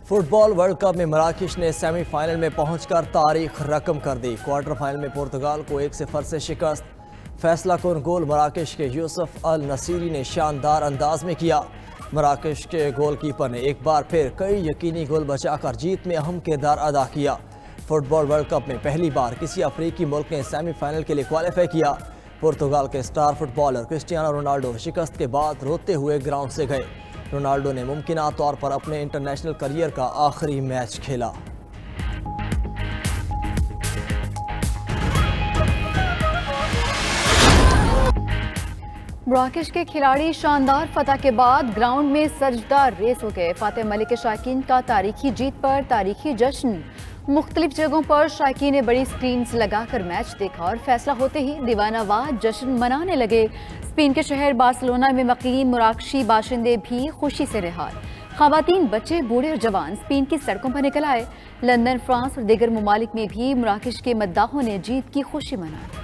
Football world cup में मराकश ने semifinal में पहुंचकर तारीख रकम कर दी। क्वार्टर फाइनल में पुर्तगाल को 1-0 से शिकस्त। फैसला कुन गोल मराकश के यूसुफ अल नसीरी ने शानदार अंदाज में किया। मराकश के गोलकीपर ने एक बार फिर कई यकीनी गोल बचाकर जीत में अहम किरदार अदा किया। फुटबॉल वर्ल्ड कप में पहली बार किसी अफ्रीकी मुल्क ने सेमीफाइनल के लिए क्वालिफाई किया। पुर्तगाल के स्टार फुटबॉलर क्रिस्टियानो रोनाल्डो शिकस्त के बाद रोते हुए ग्राउंड से गए। रोनाल्डो ने मुमकिन तौर पर अपने इंटरनेशनल करियर का आखिरी मैच खेला। मराकश के खिलाड़ी शानदार फतह के बाद ग्राउंड में सजदार रेस हो गए। फातिह मलिक के शायकीन का तारीखी जीत पर तारीखी जश्न। मुख्तलिफ जगहों पर शायकीन ने बड़ी स्क्रीन्स लगाकर मैच देखा और फैसला होते ही दीवानावाज जश्न मनाने लगे। स्पेन के शहर बार्सिलोना में मकीम मराकशी बाशिंदे भी खुशी से निहाल। खवातीन, बच्चे, बूढ़े और जवान स्पेन की सड़कों पर निकल आए। लंदन, फ्रांस और दीगर ममालिक में भी मराकश के मद्दाहों ने जीत की खुशी मनाई।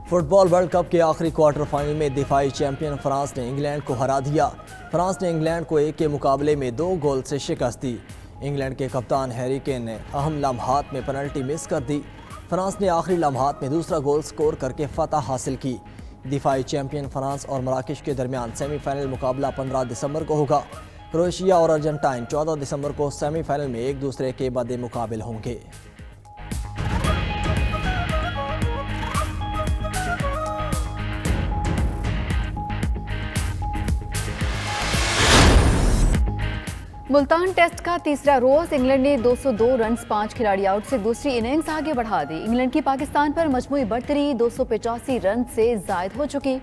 फुटबॉल वर्ल्ड कप के आखिरी क्वार्टर फाइनल में दिफाई चैंपियन फ्रांस ने इंग्लैंड को हरा दिया। फ्रांस ने इंग्लैंड को 1 के मुकाबले में 2 गोल से शिकस्त दी। इंग्लैंड के कप्तान हैरी केन ने अहम लम्हात में पेनल्टी मिस कर दी। फ्रांस ने आखिरी लम्हात में दूसरा गोल स्कोर करके फतह हासिल की। दिफाई चैंपियन फ्रांस और मराकश के दरमियान सेमीफाइनल मुकाबला 15 दिसंबर को होगा। क्रोएशिया और अर्जेंटाइन 14 दिसंबर को सेमीफाइनल में एक दूसरे के बदे मुकाबिल होंगे। मुल्तान टेस्ट का तीसरा रोज इंग्लैंड ने 202 रन 5 खिलाड़ी आउट से दूसरी इनिंग्स आगे बढ़ा दी। इंग्लैंड की पाकिस्तान पर मजमूई बढ़तरी 285 रन से जायद हो चुकी।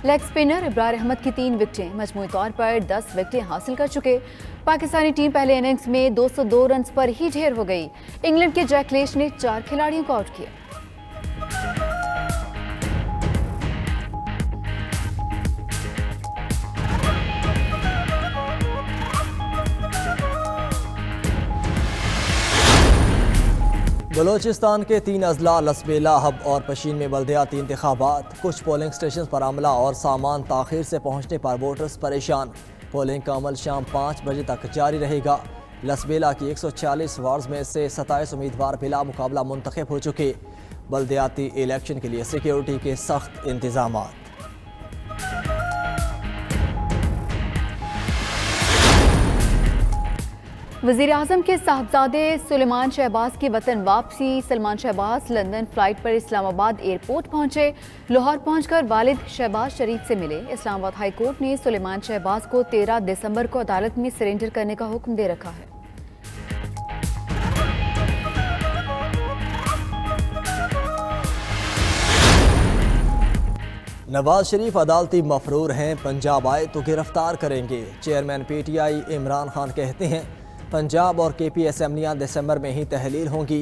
लेग स्पिनर इब्रार अहमद की 3 विकेटें मजमूई तौर पर 10 विकेटें हासिल कर चुके। पाकिस्तानी टीम पहले इनिंग्स में 202 रन पर ही ढेर हो गई। इंग्लैंड के जैक लेच ने 4 खिलाड़ियों को आउट किया। बलोचिस्तान के 3 अजला लसबेला, हब और पशीन में बल्दियाती इंतखाबात। कुछ पोलिंग स्टेशन पर अमला और सामान ताखिर से पहुंचने पर वोटर्स परेशान। पोलिंग का अमल शाम 5 बजे तक जारी रहेगा। लसबेला की 140 वार्ड्स में से 27 उम्मीदवार बिला मुकाबला मुंतखब हो चुके। बल्दियाती इलेक्शन के लिए सिक्योरिटी के सख्त इंतजाम। वज़ीर-ए-आज़म के साहबजादे सुलेमान शहबाज की वतन वापसी। सलमान शहबाज लंदन फ्लाइट पर इस्लामाबाद एयरपोर्ट पहुंचे। लाहौर पहुंचकर वालिद शहबाज शरीफ से मिले। इस्लामाबाद हाई कोर्ट ने सुलेमान शहबाज को 13 दिसंबर को अदालत में सरेंडर करने का हुक्म दे रखा है। नवाज शरीफ अदालती मफरूर हैं, पंजाब आए तो गिरफ्तार करेंगे। चेयरमैन PTI इमरान खान कहते हैं पंजाब और KP असम्बलियाँ दिसंबर में ही तहलील होंगी।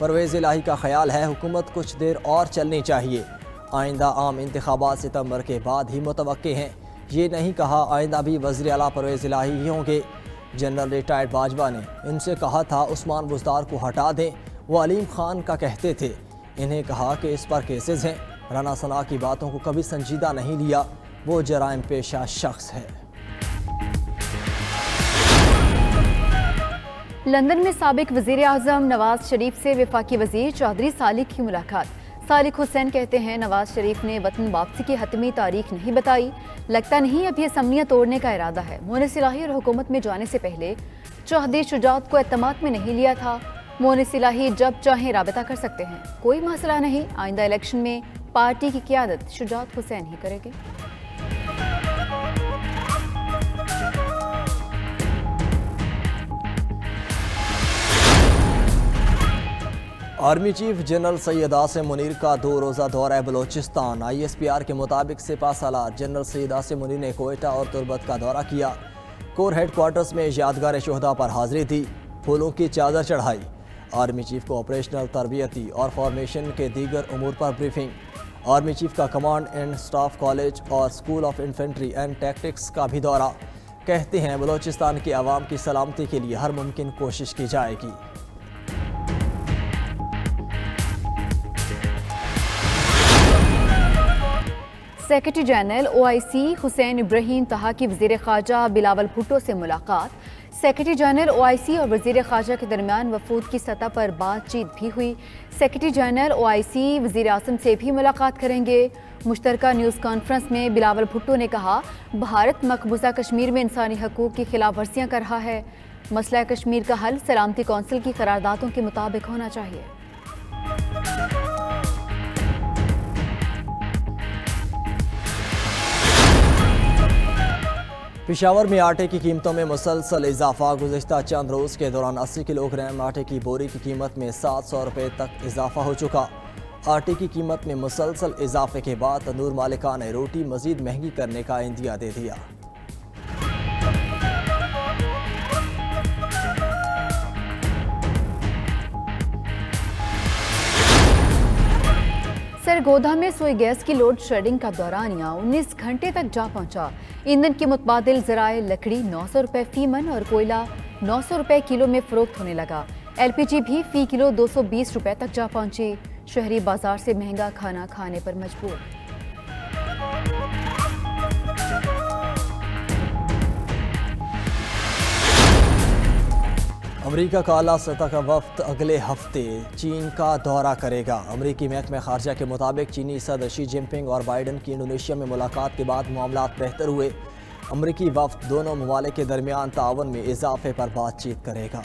परवेज़ इलाही का ख्याल है हुकूमत कुछ देर और चलनी चाहिए। आइंदा आम इंतखाबात सितंबर के बाद ही मुतवक्के हैं। ये नहीं कहा आइंदा भी वज़ीर आला परवेज़ इलाही ही होंगे। जनरल रिटायर्ड बाजवा ने इनसे कहा था उस्मान बुज़दार को हटा दें, वो अलीम खान का कहते थे। इन्हें कहा कि इस पर केसेस हैं। राना सना की बातों को कभी संजीदा नहीं लिया, वो जराइम पेशा शख्स है। लंदन में साबिक वज़ीर-ए-आज़म नवाज शरीफ से वफाकी वज़ीर चौधरी सालिक की मुलाकात। सालिक हुसैन कहते हैं नवाज शरीफ ने वतन वापसी की हतमी तारीख नहीं बताई। लगता नहीं अब ये असम्बलियाँ तोड़ने का इरादा है। मोनिस इलाही और हुकूमत में जाने से पहले चौधरी शुजात को एतमाद में नहीं लिया था। मोनिस इलाही जब चाहें राबता कर सकते हैं, कोई मसला नहीं। आइंदा इलेक्शन में पार्टी की क़ियादत शुजात हुसैन ही करेंगे। Army chief general Syed Asim Munir का 2 रोज़ा दौरा बलोचिस्तान। ISPR के मुताबिक सिपाहसालार जनरल सैयद आसिम मुनीर ने कोयटा और तुर्बत का दौरा किया। कोर हेडक्वार्टर्स में यादगार शोहदा पर हाजिरी दी, फूलों की चादर चढ़ाई। आर्मी चीफ को ऑपरेशनल, तरबियती और फॉर्मेशन के दीगर उमूर पर ब्रीफिंग। आर्मी चीफ का कमांड एंड स्टाफ कॉलेज और school of infantry and tactics का भी दौरा। कहते हैं बलोचिस्तान की आवाम की सलामती के लिए हर मुमकिन कोशिश की जाएगी। Secretary general OIC Hussain Ibrahim तहा की वज़ीर ख़ारजा बिलावल भुट्टो से मुलाकात। सेक्रेटरी जनरल OIC और वज़ीर ख़ारजा के दरमियान वफूद की सतह पर बातचीत भी हुई। सेक्रेटरी जनरल OIC वज़ीर आज़म से भी मुलाकात करेंगे। मुश्तरका न्यूज़ कॉन्फ्रेंस में बिलावल भुट्टो ने कहा, भारत मकबूजा कश्मीर में इंसानी हकूक़ की खिलाफ वर्जियाँ कर रहा है। मसला कश्मीर का हल सलामती कौंसिल की करारदादों के मुताबिक होना चाहिए। पेशावर में आटे की कीमतों में मुसलसल इजाफा। गुज़िश्ता चंद रोज़ के दौरान 80 किलोग्राम आटे की बोरी की कीमत में 700 रुपये तक इजाफा हो चुका। आटे की कीमत में मुसलसल इजाफे के बाद तंदूर मालिका ने रोटी मजीद महंगी करने का इंदिया दे दिया। सरगोधा में सोई गैस की लोड शेडिंग का दौरानिया 19 घंटे तक जा पहुंचा। ईंधन के मुतबादिल ज़राए लकड़ी 900 रुपये फी मन और कोयला 900 रुपये किलो में फरोख्त होने लगा। LPG भी फी किलो 220 रुपये तक जा पहुंची। शहरी बाजार से महंगा खाना खाने पर मजबूर। अमरीका का आला सतह का वफ्द अगले हफ्ते चीन का दौरा करेगा। अमरीकी महकमा खारजा के मुताबिक चीनी सदर शी जिनपिंग और बाइडन की इंडोनेशिया में मुलाकात के बाद मामलात बेहतर हुए। अमरीकी वफ्द दोनों ममालिक के दरमियान ताउन में इजाफे पर बातचीत करेगा।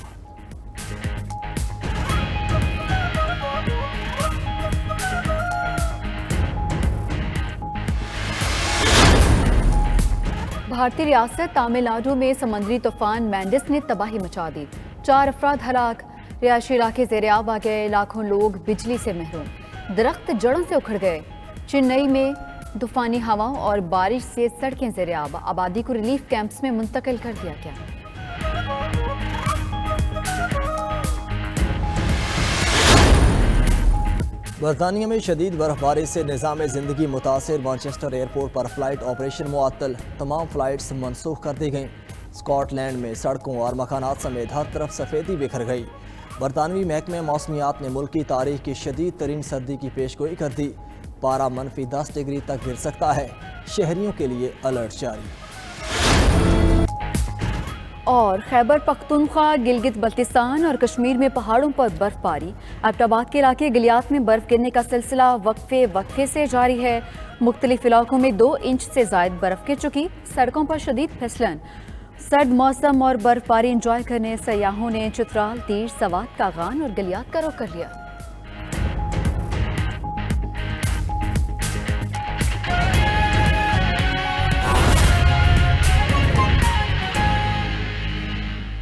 भारतीय रियासत तमिलनाडु में समुद्री तूफान मैंडिस ने तबाही मचा दी। 4 अफराद हलाक। रिहायशी इलाके ज़ेर-ए-आब आ गए। लाखों लोग बिजली से महरूम। दरख्त जड़ों से उखड़ गए। चेन्नई में तूफानी हवाओं और बारिश से सड़कें ज़ेर-ए-आब। आबादी को रिलीफ कैंप्स में मुंतकिल कर दिया गया। बरतानिया में शदीद बर्फबारी से निज़ाम ज़िंदगी मुतासिर। मैनचेस्टर एयरपोर्ट पर फ़्लाइट ऑपरेशन मुअत्तल। तमाम फ़्लाइट्स मनसूख कर दी गईं। स्कॉटलैंड में सड़कों और मकानात समेत हर तरफ सफ़ेदी बिखर गई। बरतानवी महकमे मौसमियात ने मुल्क की तारीख की शदीद तरीन सर्दी की पेशगोई कर दी। पारा -10 डिग्री तक गिर सकता है। शहरियों के लिए अलर्ट जारी। और खैबर पख्तूनख्वा, गिलगित बल्तिस्तान और कश्मीर में पहाड़ों पर बर्फबारी। एबटाबाद के इलाके गलियात में बर्फ गिरने का सिलसिला वक्फे से जारी है। मुख्तलिफ इलाकों में 2 इंच से ज़ायद बर्फ गिर चुकी। सड़कों पर शदीद फिसलन। सर्द मौसम और बर्फबारी इंजॉय करने सयाहों ने चित्राल, तीर, सवात, कागान और गलियात का रुख कर लिया।